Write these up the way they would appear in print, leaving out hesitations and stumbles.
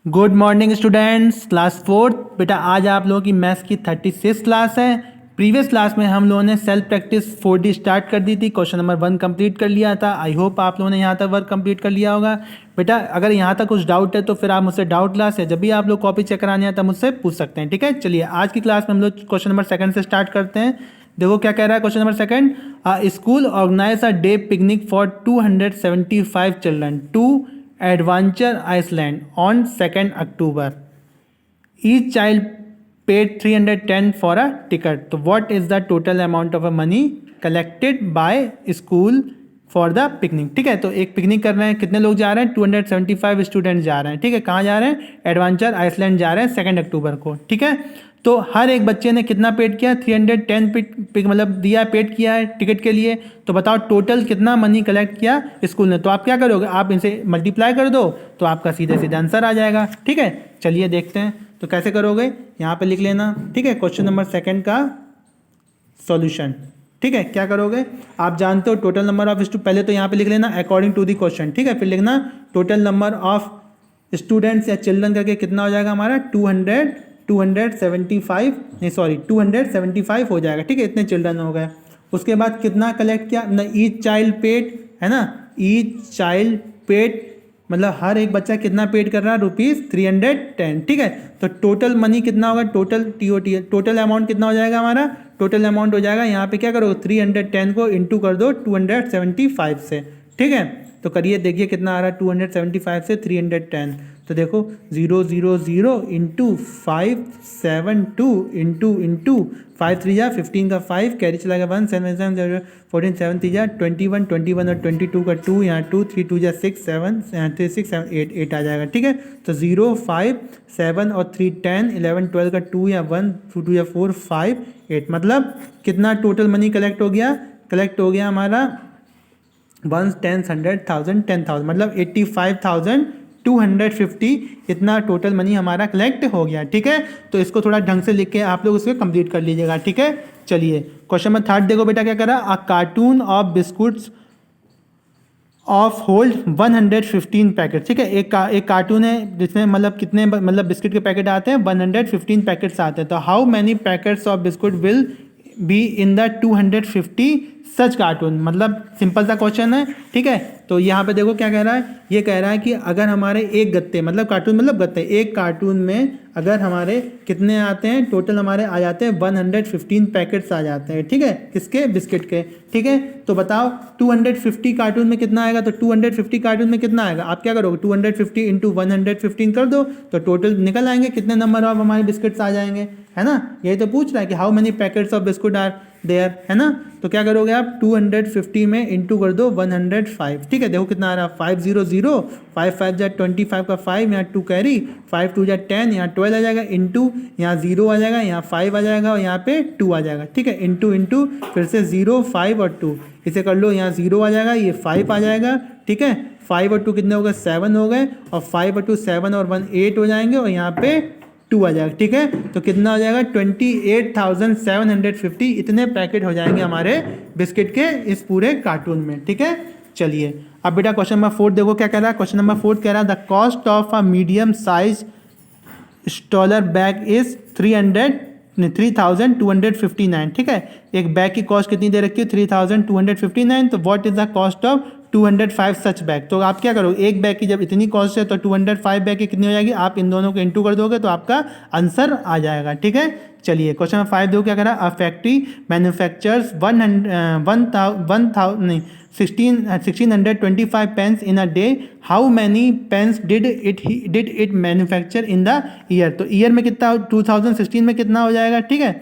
Good morning students, class fourth. बेटा आज आप लोगों की मैथ्स की 36 क्लास है। प्रीवियस क्लास में हम लोगों ने सेल्फ प्रैक्टिस 4D स्टार्ट कर दी थी। क्वेश्चन नंबर 1 कंप्लीट कर लिया था। आई होप आप लोगों ने यहाँ तक वर्क कंप्लीट कर लिया होगा। बेटा अगर यहाँ तक कुछ डाउट है तो फिर आप मुझसे डाउट क्लास है, जब भी आप लोग कॉपी चेक कराने हैं तब मुझसे पूछ सकते हैं। ठीक है, चलिए आज की क्लास में हम लोग क्वेश्चन नंबर 2 से स्टार्ट करते हैं। देखो क्या कह रहा है question number 2। School organise a day picnic for 275 children to adventure island on 2 October. Each child paid 310 for a ticket. तो what is the total amount of money collected by school for the picnic? ठीक है, तो एक picnic कर रहे हैं, कितने लोग जा रहे हैं? 275 स्टूडेंट जा रहे हैं। ठीक है, कहाँ जा रहे हैं? एडवेंचर आइसलैंड जा रहे हैं 2 अक्टूबर को। ठीक है, तो हर एक बच्चे ने कितना पेड किया? 310 मतलब दिया, पेड किया है टिकट के लिए। तो बताओ टोटल कितना मनी कलेक्ट किया स्कूल ने। तो आप क्या करोगे? आप इनसे मल्टीप्लाई कर दो तो आपका सीधे सीधे आंसर आ जाएगा। ठीक है, चलिए देखते हैं तो कैसे करोगे। यहाँ पे लिख लेना। ठीक है, क्वेश्चन नंबर 2 का सॉल्यूशन। ठीक है, क्या करोगे? आप जानते हो टोटल नंबर ऑफ स्टूडेंट, पहले तो यहाँ पे लिख लेना अकॉर्डिंग टू द क्वेश्चन। ठीक है, फिर लिखना टोटल नंबर ऑफ स्टूडेंट्स या चिल्ड्रन करके कितना हो जाएगा हमारा? 275 हो जाएगा। ठीक है, इतने चिल्ड्रन हो गए। उसके बाद कितना कलेक्ट किया ना? ईच चाइल्ड पेड, है ना, ईच चाइल्ड पेड मतलब हर एक बच्चा कितना पेड कर रहा है? ₹310। ठीक है, तो टोटल मनी कितना होगा? टोटल अमाउंट कितना हो जाएगा हमारा? टोटल अमाउंट हो जाएगा, यहाँ पे क्या करोगे? 310 को इंटू कर दो 275 से। ठीक है, तो करिए देखिए कितना आ रहा है 275 से 310। तो देखो 000 इंटू 572 इंटू 5 3 जा 15 का 5 कैरी चला गया 1 7 7 0 14 7 3 जा 21 और 22 का 2 यहाँ 2 3 2 जा 6 7 3 6 7 8 आ जाएगा। ठीक है, तो 0 5 7 और 3 10 11 12 का 2 या 1 2 या 4 5 8 मतलब कितना टोटल मनी कलेक्ट हो गया? कलेक्ट हो गया हमारा 1 10 100 10,000 मतलब 85,250 इतना टोटल मनी हमारा कलेक्ट हो गया। ठीक है, तो इसको थोड़ा ढंग से लिख के आप लोग इसको कंप्लीट कर लीजिएगा। ठीक है, चलिए क्वेश्चन नंबर 3 देखो बेटा क्या करा। A carton of biscuits of hold 115 packet. ठीक है, एक कार्टून है जिसमें मतलब कितने मतलब बिस्किट के पैकेट आते हैं? 115 पैकेट्स आते हैं। तो how many packets of biscuit will be in the 250 such cartoon. मतलब सिंपल सा क्वेश्चन है। ठीक है, तो यहाँ पे देखो क्या कह रहा है। ये कह रहा है कि अगर हमारे एक गत्ते मतलब कार्टून मतलब गत्ते, एक कार्टून में अगर हमारे कितने आते हैं? टोटल हमारे आ जाते हैं 115 पैकेट्स आ जाते हैं। ठीक है, किसके? बिस्किट के। ठीक है, तो बताओ 250 कार्टून में कितना आएगा? तो 250 कार्टून में कितना आएगा? आप क्या करोगे? 250 इंटू 115 कर दो तो टोटल निकल आएंगे कितने नंबर ऑफ हमारे बिस्किट्स आ जाएंगे, है ना। यही तो पूछ रहा है कि how many packets of biscuit are there, है ना। तो क्या करोगे आप? 250 में इंटू कर दो 105। ठीक है, देखो कितना आ रहा है 500 5 5 जा 25 का 5 यहाँ 2 कैरी 5 2 जा 10 यहाँ 12 आ जाएगा इंटू यहाँ 0 आ जाएगा यहाँ 5 आ जाएगा और यहाँ पे 2 आ जाएगा। ठीक है, इंटू फिर से 0 5 और 2 इसे कर लो, यहाँ 0 आ जाएगा ये 5 आ जाएगा। ठीक है, 5 और 2 कितने हो गए? 7 हो गए और 5 और 2 7 और 1 8 हो जाएंगे और यहाँ पे 2 आ जाएगा। ठीक है, तो कितना हो जाएगा? 28,750 इतने पैकेट हो जाएंगे हमारे बिस्किट के इस पूरे कार्टून में। ठीक है, चलिए अब बेटा क्वेश्चन नंबर 4 देखो क्या कह रहा है। क्वेश्चन नंबर 4 कह रहा है the cost of a medium size stroller bag is 3,259। ठीक है, एक बैग की कॉस्ट कितनी दे रखी है? 3,259। तो what is the cost of 205 such bag. तो आप क्या करोगे? एक बैग की जब इतनी कॉस्ट है तो 205 बैग की कितनी हो जाएगी? आप इन दोनों को इंटू कर दोगे तो आपका आंसर आ जाएगा। ठीक है, चलिए क्वेश्चन नंबर 5 देखो क्या कह रहा है। A factory manufactures 1625 pens in a day. How many pens did it manufacture in the year. तो ईयर में कितना? 2016 में कितना हो जाएगा? ठीक है,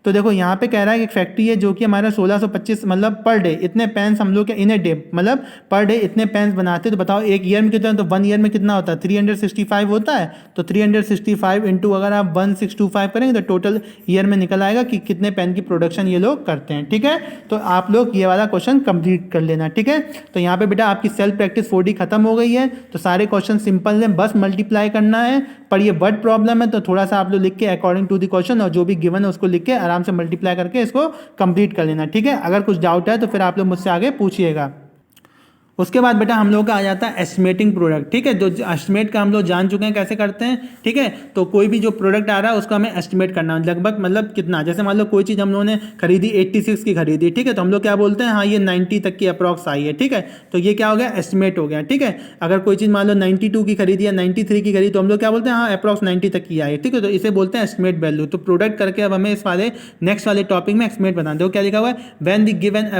तो देखो यहाँ पे कह रहा है कि एक फैक्ट्री है जो कि हमारा 1625 मतलब पर डे इतने पेन्स हम लोग इन ए डे मतलब पर डे इतने पेन्स बनाते हैं। तो बताओ एक ईयर में कितना? तो 1 ईयर में कितना होता है? 365 होता है। तो 365 इंटू अगर आप 1625 करेंगे तो टोटल ईयर में निकल आएगा कि कितने पेन की प्रोडक्शन ये लोग करते हैं। ठीक है, तो आप लोग ये वाला क्वेश्चन कंप्लीट कर लेना। ठीक है, तो यहाँ पे बेटा आपकी सेल्फ प्रैक्टिस 4D खत्म हो गई है। तो सारे क्वेश्चन सिंपल हैं, बस मल्टीप्लाई करना है। पर ये वर्ड प्रॉब्लम है तो थोड़ा सा आप लोग लिख के अकॉर्डिंग टू द क्वेश्चन और जो भी गिवन है उसको लिख के आराम से मल्टीप्लाई करके इसको कंप्लीट कर लेना। ठीक है, अगर कुछ डाउट है तो फिर आप लोग मुझसे आगे पूछिएगा। उसके बाद बेटा हम लोग का आ जाता है एस्टिमेटिंग प्रोडक्ट, ठीक है। जो एस्टिमेट का हम लोग जान चुके हैं कैसे करते हैं, ठीक है। तो कोई भी जो प्रोडक्ट आ रहा है उसको हमें एस्टिमेट करना है लगभग, मतलब कितना, जैसे मान लो कोई चीज़ हम लोगों ने खरीदी 86 की खरीदी, ठीक है, तो हम लोग क्या बोलते हैं, हाँ ये 90 तक की अप्रॉक्स आई है, ठीक है, तो ये क्या हो गया, एस्टिमेट हो गया, ठीक है। अगर कोई चीज़ मान लो 92 की खरीदी या 93 की खरीदी तो हम लोग क्या बोलते हैं, हाँ अप्रॉक्स 90 तक की आई है, ठीक है, तो इसे बोलते हैं एस्टिमेट वैल्यू। तो प्रोडक्ट करके अब हमें इस वाले नेक्स्ट वाले टॉपिक में एस्टिमेट बताना दो, क्या लिखा हुआ है, when the given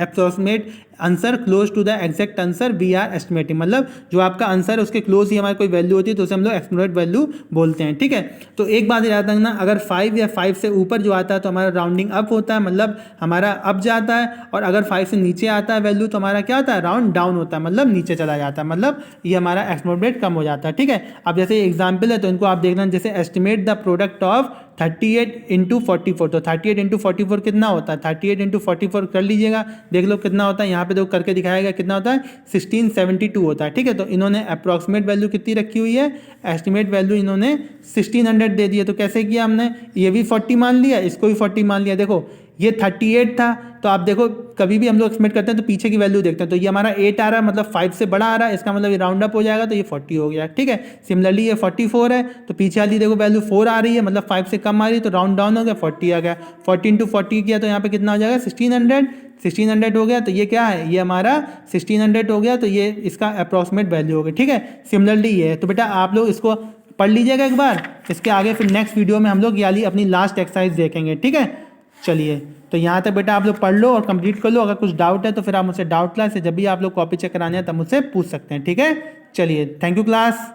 approximate answer close to the exact answer we are estimating, मतलब जो आपका आंसर है उसके क्लोज ही हमारी कोई वैल्यू होती है तो उसे हम लोग एस्टिमेट वैल्यू बोलते हैं, ठीक है। तो एक बात याद रखना, अगर 5 या 5 से ऊपर जो आता है तो हमारा राउंडिंग अप होता है, मतलब हमारा अप जाता है, और अगर 5 से नीचे आता है वैल्यू तो हमारा क्या होता है, राउंड डाउन होता है, मतलब नीचे चला जाता है, मतलब ये हमारा एस्टिमेट रेट कम हो जाता है, ठीक है। अब जैसे एग्जाम्पल है तो इनको आप देखना, जैसे estimate the product of 38 into 44, तो 38 इंटू 44 कितना होता है, 38 इंटू 44 कर लीजिएगा, देख लो कितना होता है, यहाँ पे देखो करके दिखाएगा कितना होता है, 1672 होता है, ठीक है। तो इन्होंने अप्रॉक्सीमेट वैल्यू कितनी रखी हुई है, एस्टिमेट वैल्यू इन्होंने 1600 दे दी है। तो कैसे किया हमने, ये भी 40 मान लिया, इसको भी 40 मान लिया, देखो ये 38 था, तो आप देखो कभी भी हम लोग एक्सपेक्ट करते हैं तो पीछे की वैल्यू देखते हैं, तो ये हमारा 8 आ रहा है, मतलब 5 से बड़ा आ रहा है, इसका मतलब ये राउंड अप हो जाएगा तो ये 40 हो गया, ठीक है। सिमिलरली ये 44 है, तो पीछे वाली देखो वैल्यू 4 आ रही है, मतलब 5 से कम आ रही है, तो राउंड डाउन हो गया, 40 आ गया, 40 इंटू 40 किया तो यहाँ पे कितना हो जाएगा, 1600 हो गया, तो ये क्या है, ये हमारा 1600 हो गया, तो ये इसका अप्रॉक्सीमेट वैल्यू हो गया, ठीक है। सिमिलरली ये है, तो बेटा आप लोग इसको पढ़ लीजिएगा एक बार, इसके आगे फिर नेक्स्ट वीडियो में हम लोग याली अपनी लास्ट एक्सरसाइज देखेंगे, ठीक है। चलिए, तो यहाँ तक बेटा आप लोग पढ़ लो और कंप्लीट कर लो, अगर कुछ डाउट है तो फिर आप मुझसे डाउट क्लास से जब भी आप लोग कॉपी चेक कराने हैं तब मुझसे पूछ सकते हैं, ठीक है। चलिए, थैंक यू क्लास।